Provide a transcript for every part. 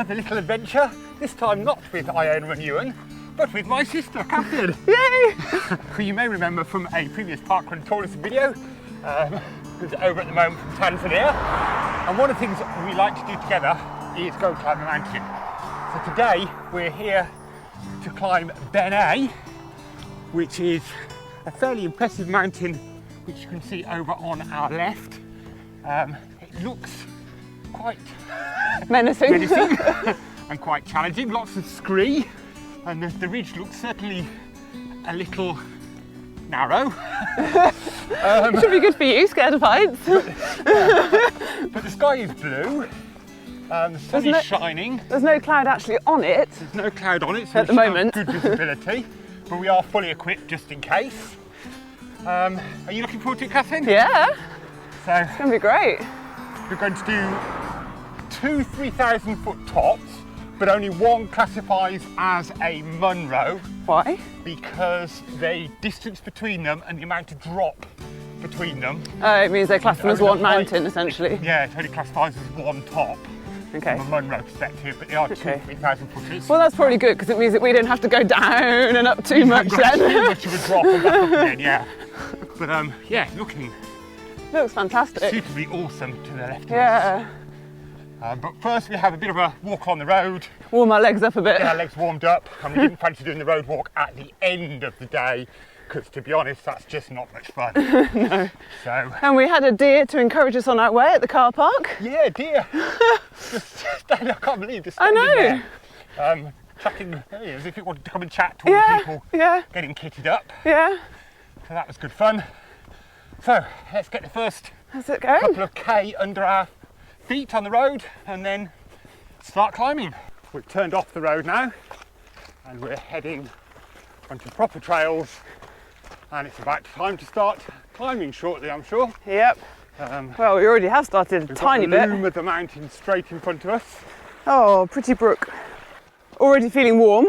another little adventure, this time not with Iona and Ewan, but with my sister, Catherine. Yay! Who you may remember from a previous parkrun tourism video, who's over at the moment from Tanzania. And one of the things that we like to do together is go and climb a mountain. So today we're here to climb Beinn Eighe, which is a fairly impressive mountain which you can see over on our left. It looks quite menacing and quite challenging, lots of scree, and the ridge looks certainly a little narrow. Should be good for you, scared of heights. But the sky is blue, the sun is shining. There's no cloud actually on it. There's no cloud on it, so at the moment. Good visibility, but we are fully equipped just in case. Are you looking forward to it, Catherine? Yeah, so it's going to be great. We're going to do 2 3,000 foot tops, but only one classifies as a Munro. Why? Because the distance between them and the amount of drop between them. Oh, it means they're classed as one mountain, essentially. Yeah, it only classifies as one top. Okay. From a Munro perspective, but they are 2 3,000 footers. Well, that's probably good because it means that we don't have to go down and up too much then. Too much of a drop and back up again, yeah. But yeah, looking. Looks fantastic. Suitably awesome to the left of yeah. us. But first we have a bit of a walk on the road. Warm our legs up a bit. Get our legs warmed up, and we didn't fancy doing the road walk at the end of the day because, to be honest, that's just not much fun. No. So. And we had a deer to encourage us on our way at the car park. Yeah, deer. I can't believe this. I know. Chatting as if it wanted to come and chat to all the people getting kitted up. Yeah. So that was good fun. So let's get the first couple of K under our feet on the road and then start climbing. We've turned off the road now and we're heading onto proper trails, and it's about time to start climbing shortly, I'm sure. Yep. Well, we already have started a tiny bit. We've got the loom of the mountain straight in front of us. Oh, pretty brook. Already feeling warm.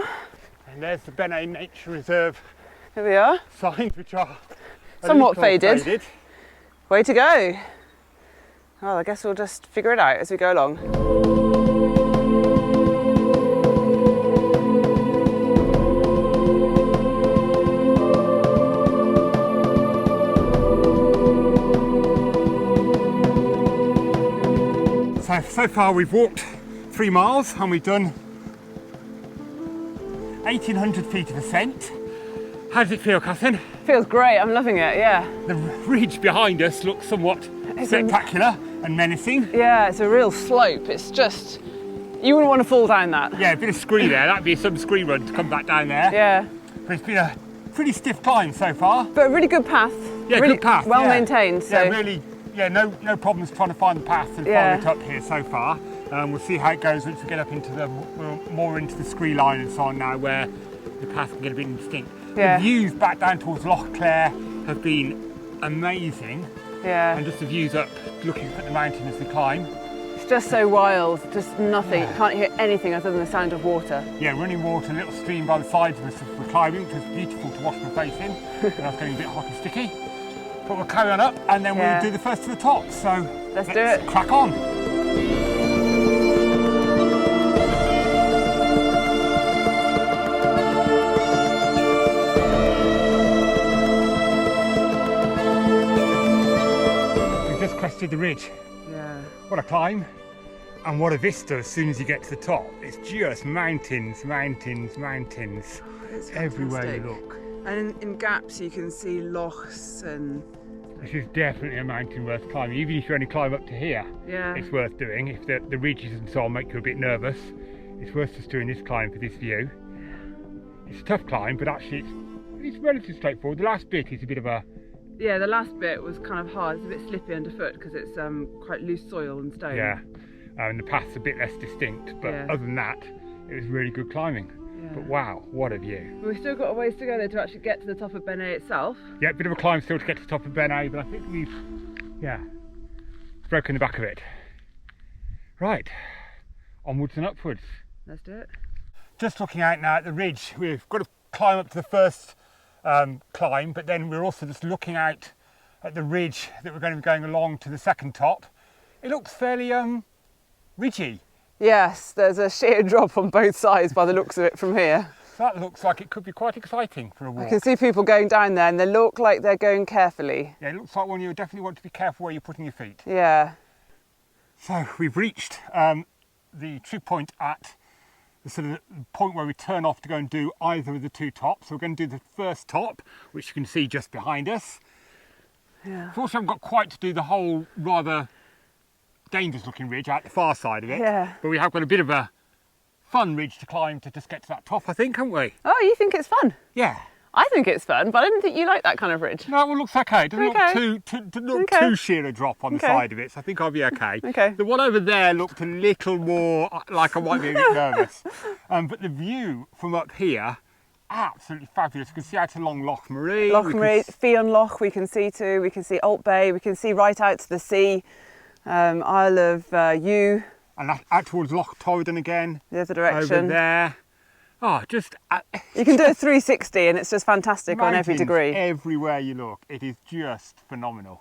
And there's the Beinn Eighe Nature Reserve. Here we are. Signs which are somewhat faded. Way to go. Well, I guess we'll just figure it out as we go along. So far we've walked 3 miles and we've done 1,800 feet of ascent. How does it feel, Catherine? Feels great, I'm loving it, yeah. The ridge behind us looks somewhat spectacular and menacing. Yeah, it's a real slope. It's just, you wouldn't want to fall down that. Yeah, a bit of scree there. That'd be some scree run to come back down there. Yeah. But it's been a pretty stiff climb so far. But a really good path. Yeah, really good path. Well maintained. So. Yeah, really. Yeah, no problems trying to find the path and follow it up here so far. We'll see how it goes once we get up into the more into the scree line and so on now, where the path can get a bit indistinct. Yeah. The views back down towards Loch Clare have been amazing. Yeah. And just the views up, looking at the mountain as we climb. It's just so wild, just nothing. You can't hear anything other than the sound of water. Yeah, running water, a little stream by the sides of us as we're climbing, which was beautiful to wash my face in. And I was getting a bit hot and sticky. But we'll carry on up and then we'll do the first to the top. So let's do it. Crack on. We've just crested the ridge. Yeah. What a climb and what a vista as soon as you get to the top. It's just mountains, mountains, mountains. It's everywhere you look. And in gaps you can see lochs and... This is definitely a mountain worth climbing. Even if you only climb up to here, it's worth doing. If the ridges and so on make you a bit nervous, it's worth just doing this climb for this view. It's a tough climb, but actually it's relatively straightforward. The last bit is a bit of a... Yeah, the last bit was kind of hard. It's a bit slippy underfoot because it's quite loose soil and stone. Yeah, and the path's a bit less distinct, but other than that, it was really good climbing. But wow, what a view. We've still got a ways to go there to actually get to the top of Beinn Eighe itself. Yeah, a bit of a climb still to get to the top of Beinn Eighe, but I think we've, broken the back of it. Right, onwards and upwards. Let's do it. Just looking out now at the ridge, we've got to climb up to the first climb, but then we're also just looking out at the ridge that we're going to be going along to the second top. It looks fairly ridgy. Yes, there's a sheer drop on both sides by the looks of it from here. That looks like it could be quite exciting for a walk. I can see people going down there and they look like they're going carefully. Yeah, it looks like one you definitely want to be careful where you're putting your feet. Yeah. So we've reached the true point at the sort of point where we turn off to go and do either of the two tops. So we're going to do the first top, which you can see just behind us. Yeah. Unfortunately, I haven't got quite to do the whole rather dangerous looking ridge out the far side of it. Yeah. But we have got a bit of a fun ridge to climb to just get to that top, I think, haven't we? Oh, you think it's fun? Yeah. I think it's fun, but I didn't think you like that kind of ridge. No, it looks okay. It doesn't look too sheer a drop on the side of it, so I think I'll be okay. Okay. The one over there looked a little more like I might be a bit nervous. But the view from up here, absolutely fabulous. You can see out along Loch Maree. Loch Maree, Fion Loch we can see too, we can see Alt Bay, we can see right out to the sea, Isle of Ewe. And out towards Loch Torridon again. The other direction. Over there. Oh, just... you can do a 360 and it's just fantastic on every degree. Everywhere you look, it is just phenomenal.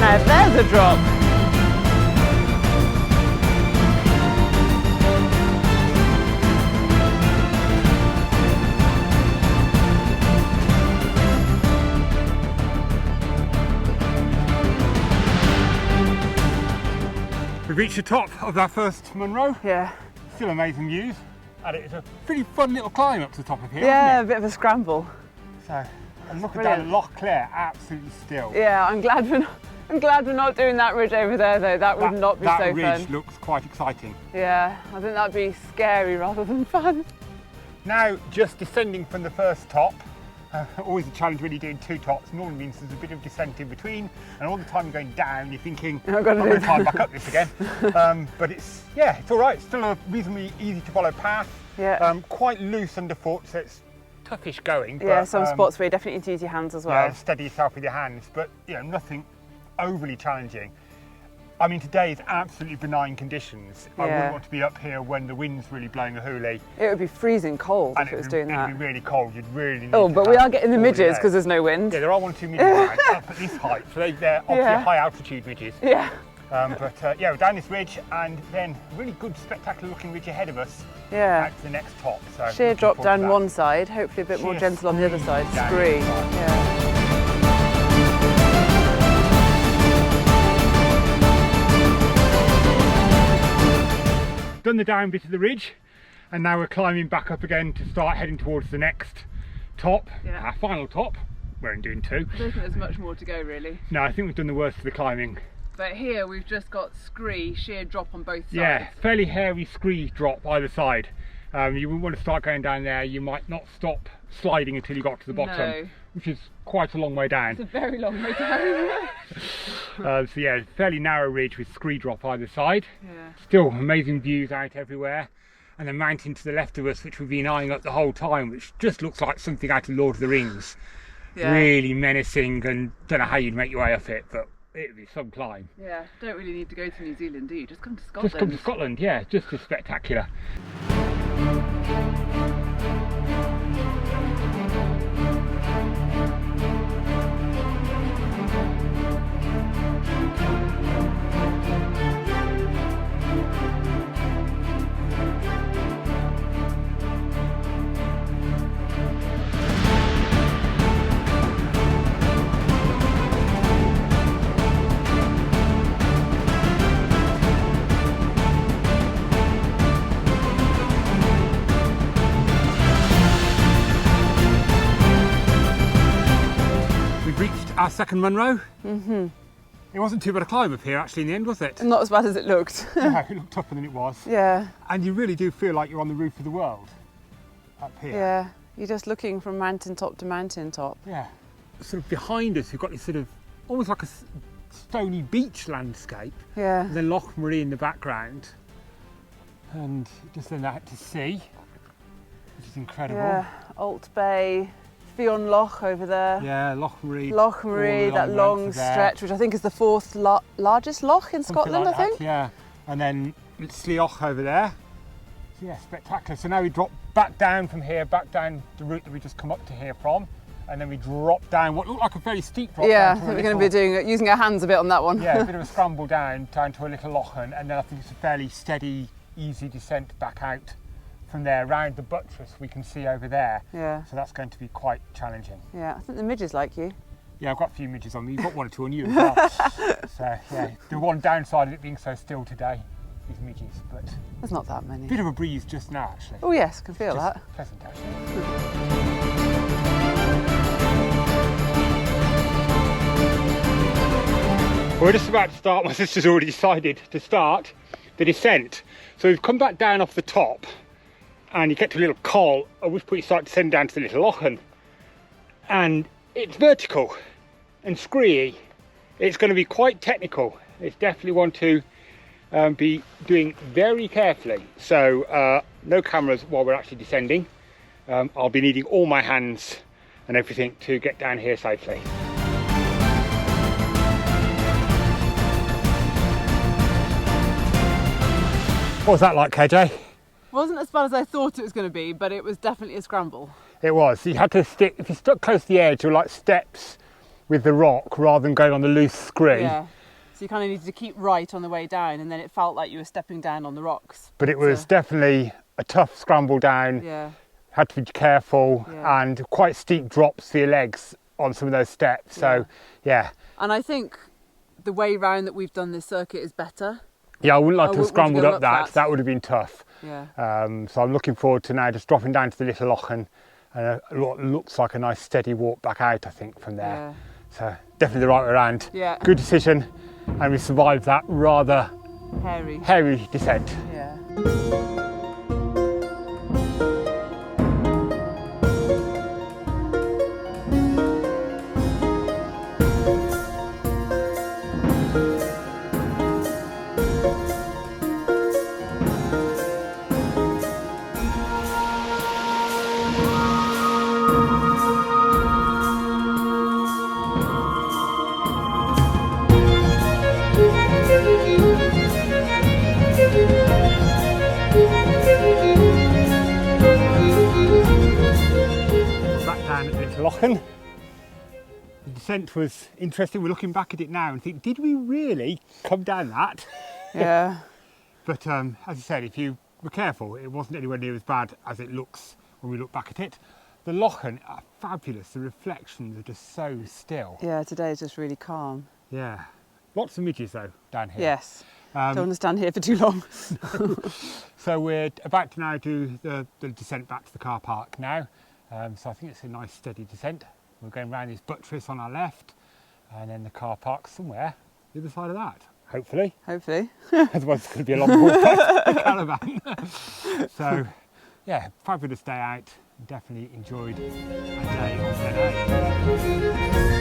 Now there's a drop. We've reached the top of our first Munro. Yeah. Still amazing views. And it's a pretty fun little climb up to the top of here. Yeah, isn't a bit of a scramble. So, and looking Brilliant. down Loch Clare, absolutely still. Yeah, I'm glad we're not doing that ridge over there though. That would not be so fun. That ridge looks quite exciting. Yeah, I think that'd be scary rather than fun. Now, just descending from the first top, always a challenge when you're doing two tops. Normally means there's a bit of descent in between, and all the time you're going down, you're thinking, I've got to climb back up this again. But it's all right. It's still a reasonably easy to follow path. Yeah. Quite loose underfoot, so it's toughish going. Yeah, but, some spots where you definitely need to use your hands as well. Yeah, steady yourself with your hands, but nothing overly challenging. I mean, today is absolutely benign conditions. I wouldn't want to be up here when the wind's really blowing a hoolie. It would be freezing cold if it was doing that. It'd be really cold. You'd really need but we are getting the midges because there's no wind. Yeah, there are 1 or 2 midges up at this height, so they're obviously high altitude midges. Yeah. We're down this ridge and then really good, spectacular looking ridge ahead of us. Yeah. Out to the next top. So sheer drop down one side, hopefully a bit more gentle on the other side. Scree. Yeah. Done the down bit of the ridge, and now we're climbing back up again to start heading towards the next top, our final top. We're only doing 2. I don't think there's much more to go really. No, I think we've done the worst of the climbing. But here we've just got scree, sheer drop on both sides. Yeah, fairly hairy scree drop either side. You wouldn't want to start going down there. You might not stop sliding until you got to the bottom, which is quite a long way down. It's a very long way down. So yeah, fairly narrow ridge with scree drop either side. Yeah. Still amazing views out everywhere. And a mountain to the left of us, which we've been eyeing up the whole time, which just looks like something out of Lord of the Rings. Yeah. Really menacing, and don't know how you'd make your way up it, but it would be some climb. Yeah, don't really need to go to New Zealand, do you? Just come to Scotland. Just come to Scotland, yeah, just as spectacular. Our second Munro. It wasn't too bad a climb up here actually in the end, was it? Not as bad as it looked. Yeah, it looked tougher than it was. Yeah. And you really do feel like you're on the roof of the world up here. Yeah, you're just looking from mountain top to mountain top. Yeah. Sort of behind us, we've got this sort of almost like a stony beach landscape. Yeah. And then Loch Mòr in the background, and just then out to sea, which is incredible. Yeah, Alt Bay, Fionn Loch over there. Yeah, Loch Mòr. Loch Mòr, that long stretch, which I think is the fourth largest loch in Scotland, like I think. that, yeah, and then Slioch over there. So yeah, spectacular. So now we drop back down from here, back down the route that we just come up to here from, and then we drop down what looked like a very steep drop. Yeah, I think we're going to be using our hands a bit on that one. Yeah, a bit of a scramble down to a little lochen, and then I think it's a fairly steady, easy descent back out from there, around the buttress we can see over there. Yeah. So that's going to be quite challenging. Yeah, I think the midges like you. Yeah, I've got a few midges on me. You've got one or two on you as well. So yeah, the one downside of it being so still today is midges, but there's not that many. Bit of a breeze just now, actually. Oh yes, can feel that. Pleasant, actually. We're just about to start. My sister's already decided to start the descent. So we've come back down off the top, and you get to a little col, at which point you start descending down to the little lochen. And it's vertical and screey. It's going to be quite technical. It's definitely one to be doing very carefully. So no cameras while we're actually descending. I'll be needing all my hands and everything to get down here safely. What was that like, KJ? Wasn't as bad as I thought it was going to be, but it was definitely a scramble. It was. You had to stick, if you stuck close to the edge, you were like steps with the rock rather than going on the loose scree. Yeah. So you kind of needed to keep right on the way down, and then it felt like you were stepping down on the rocks. But it was definitely a tough scramble down. Yeah. Had to be careful, yeah. And quite steep drops for your legs on some of those steps. So, yeah. And I think the way round that we've done this circuit is better. Yeah, I wouldn't like to have scrambled up that. Flat. That would have been tough. Yeah. So I'm looking forward to now just dropping down to the little lochen, and what looks like a nice steady walk back out, I think, from there. Yeah. So definitely the right way around. Yeah. Good decision, and we survived that rather hairy descent. Yeah. Lochen. The descent was interesting. We're looking back at it now and think, did we really come down that? Yeah. But as I said, if you were careful, it wasn't anywhere near as bad as it looks when we look back at it. The Lochen are fabulous. The reflections are just so still. Yeah, today is just really calm. Yeah. Lots of midges though down here. Yes. Don't want to stand here for too long. So we're about to now do the descent back to the car park now. So I think it's a nice steady descent. We're going around this buttress on our left, and then the car park somewhere the other side of that, hopefully. Hopefully. Otherwise it's going to be a long walk back to the caravan. So yeah, fabulous day out. Definitely enjoyed a day on Beinn Eighe.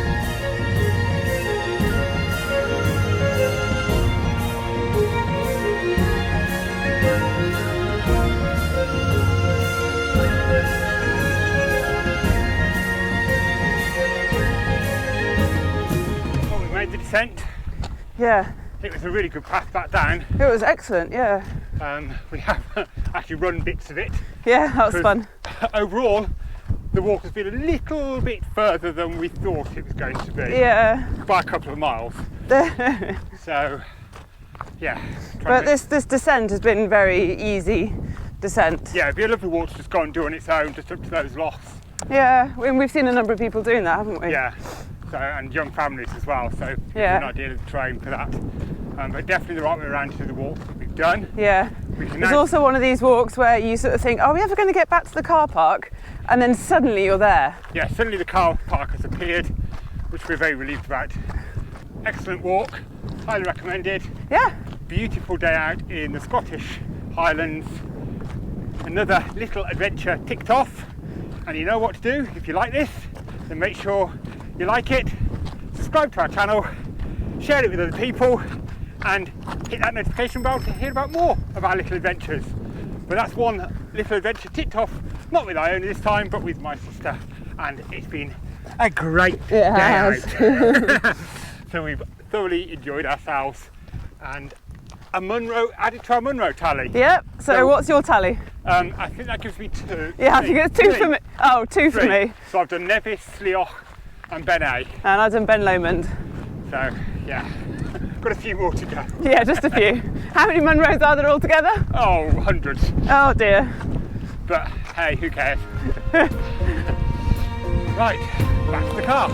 The descent. Yeah. It was a really good path back down. It was excellent, yeah. We have actually run bits of it. Yeah, that was fun. Overall, the walk has been a little bit further than we thought it was going to be. Yeah. By a couple of miles. So, yeah. But this descent has been very easy descent. Yeah, it'd be a lovely walk to just go and do on its own, just up to those lochs. Yeah, we've seen a number of people doing that, haven't we? Yeah. So, and young families as well, so it's an idea of the train for that. But definitely the right way around to the walk that we've done. Yeah. There's also one of these walks where you sort of think, are we ever going to get back to the car park? And then suddenly you're there. Yeah, suddenly the car park has appeared, which we're very relieved about. Excellent walk, highly recommended. Yeah. Beautiful day out in the Scottish Highlands. Another little adventure ticked off. And you know what to do if you like this, then make sure you like it, subscribe subscribe to our channel, share it with other people, and hit that notification bell to hear about more of our little adventures. But that's one little adventure ticked off, not with Iona this time, but with my sister, and it's been a great day out. So we've thoroughly enjoyed ourselves, and a Munro added to our Munro tally. Yep, so what's your tally? I think that gives me 2. Yeah, I think it's 2 for me. Oh, 2 for me. So I've done Nevis, Slioch and Beinn Eighe. And I've done Beinn Lomond. So yeah, got a few more to go. Yeah, just a few. How many Munros are there altogether? Oh, hundreds. Oh dear. But hey, who cares? Right, back to the car.